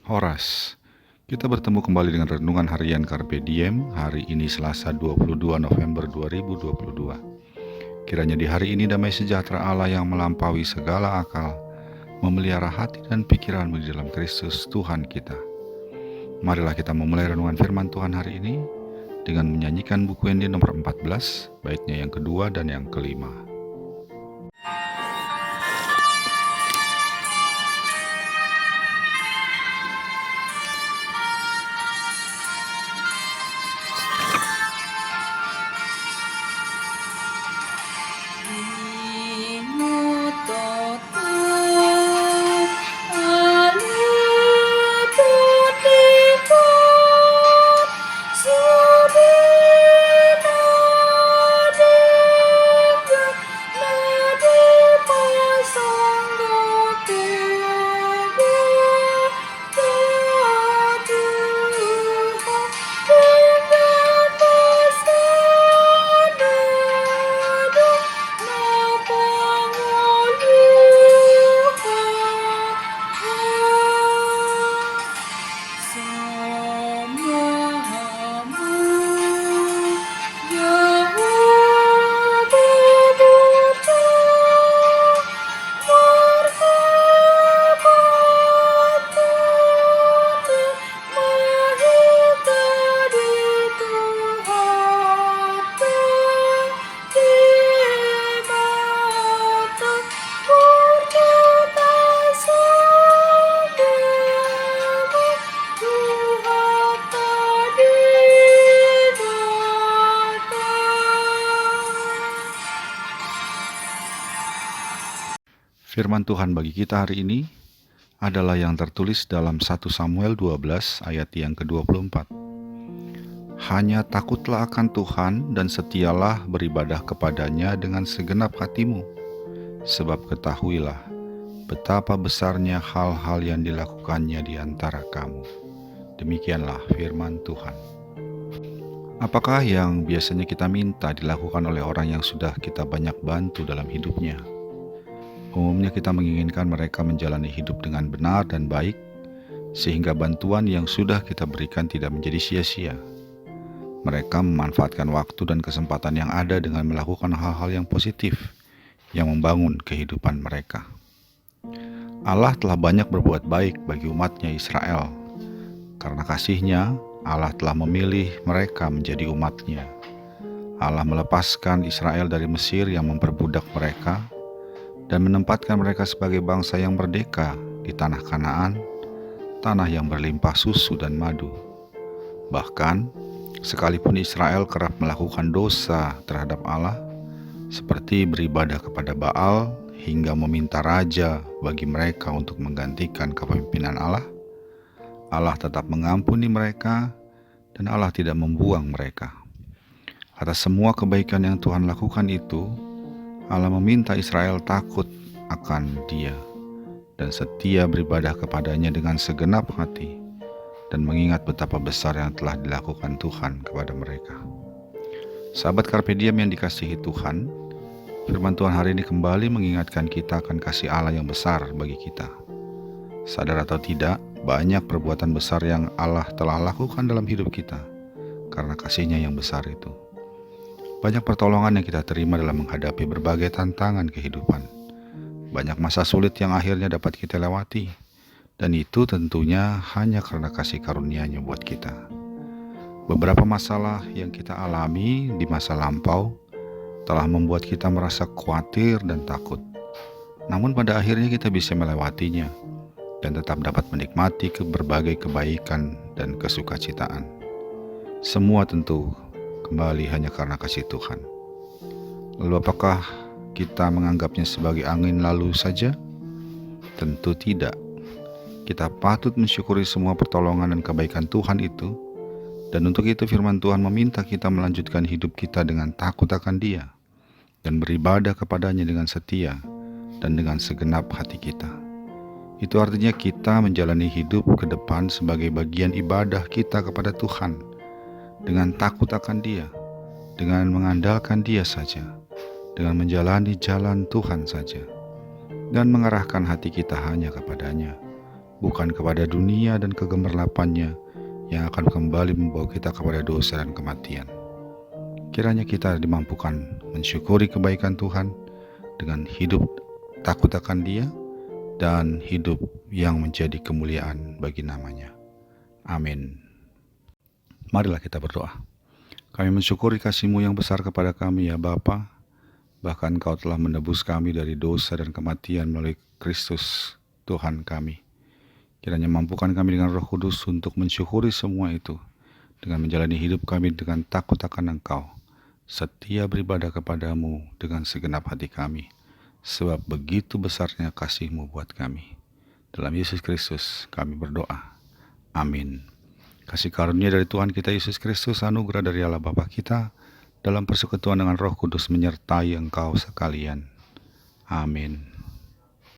Horas. Kita bertemu kembali dengan renungan harian Carpe Diem, hari ini Selasa 22 November 2022. Kiranya di hari ini damai sejahtera Allah yang melampaui segala akal, memelihara hati dan pikiranmu di dalam Kristus Tuhan kita. Marilah kita memulai renungan firman Tuhan hari ini dengan menyanyikan buku Endi nomor 14, baitnya yang kedua dan yang kelima. Firman Tuhan bagi kita hari ini adalah yang tertulis dalam 1 Samuel 12 ayat yang ke-24. Hanya takutlah akan Tuhan dan setialah beribadah kepadanya dengan segenap hatimu, sebab ketahuilah betapa besarnya hal-hal yang dilakukannya di antara kamu. Demikianlah firman Tuhan. Apakah yang biasanya kita minta dilakukan oleh orang yang sudah kita banyak bantu dalam hidupnya? Umumnya kita menginginkan mereka menjalani hidup dengan benar dan baik, sehingga bantuan yang sudah kita berikan tidak menjadi sia-sia. Mereka memanfaatkan waktu dan kesempatan yang ada dengan melakukan hal-hal yang positif, yang membangun kehidupan mereka. Allah telah banyak berbuat baik bagi umatnya Israel. Karena kasih-Nya, Allah telah memilih mereka menjadi umat-Nya. Allah melepaskan Israel dari Mesir yang memperbudak mereka, dan menempatkan mereka sebagai bangsa yang merdeka di tanah Kanaan, tanah yang berlimpah susu dan madu. Bahkan, sekalipun Israel kerap melakukan dosa terhadap Allah, seperti beribadah kepada Baal hingga meminta raja bagi mereka untuk menggantikan kepemimpinan Allah, Allah tetap mengampuni mereka dan Allah tidak membuang mereka. Atas semua kebaikan yang Tuhan lakukan itu, Allah meminta Israel takut akan Dia dan setia beribadah kepadanya dengan segenap hati dan mengingat betapa besar yang telah dilakukan Tuhan kepada mereka. Sahabat Carpe Diem yang dikasihi Tuhan, firman Tuhan hari ini kembali mengingatkan kita akan kasih Allah yang besar bagi kita. Sadar atau tidak, banyak perbuatan besar yang Allah telah lakukan dalam hidup kita karena kasih-Nya yang besar itu. Banyak pertolongan yang kita terima dalam menghadapi berbagai tantangan kehidupan. Banyak masa sulit yang akhirnya dapat kita lewati. Dan itu tentunya hanya karena kasih karunia-Nya buat kita. Beberapa masalah yang kita alami di masa lampau telah membuat kita merasa khawatir dan takut. Namun pada akhirnya kita bisa melewatinya dan tetap dapat menikmati berbagai kebaikan dan kesukacitaan. Semua tentu kembali hanya karena kasih Tuhan. Lalu apakah kita menganggapnya sebagai angin lalu saja? Tentu tidak. Kita patut mensyukuri semua pertolongan dan kebaikan Tuhan itu, dan untuk itu firman Tuhan meminta kita melanjutkan hidup kita dengan takut akan Dia, dan beribadah kepadanya dengan setia, dan dengan segenap hati kita. Itu artinya kita menjalani hidup ke depan sebagai bagian ibadah kita kepada Tuhan, dengan takut akan Dia, dengan mengandalkan Dia saja, dengan menjalani jalan Tuhan saja, dan mengarahkan hati kita hanya kepadanya, bukan kepada dunia dan kegemerlapannya yang akan kembali membawa kita kepada dosa dan kematian. Kiranya kita dimampukan mensyukuri kebaikan Tuhan dengan hidup takut akan Dia dan hidup yang menjadi kemuliaan bagi nama-Nya. Amin. Marilah kita berdoa. Kami mensyukuri kasih-Mu yang besar kepada kami ya Bapa. Bahkan Kau telah menebus kami dari dosa dan kematian melalui Kristus Tuhan kami. Kiranya mampukan kami dengan Roh Kudus untuk mensyukuri semua itu, dengan menjalani hidup kami dengan takut akan Engkau, setia beribadah kepadamu dengan segenap hati kami, sebab begitu besarnya kasih-Mu buat kami. Dalam Yesus Kristus kami berdoa. Amin. Kasih karunia dari Tuhan kita Yesus Kristus, anugerah dari Allah Bapa kita, dalam persekutuan dengan Roh Kudus menyertai engkau sekalian. Amin.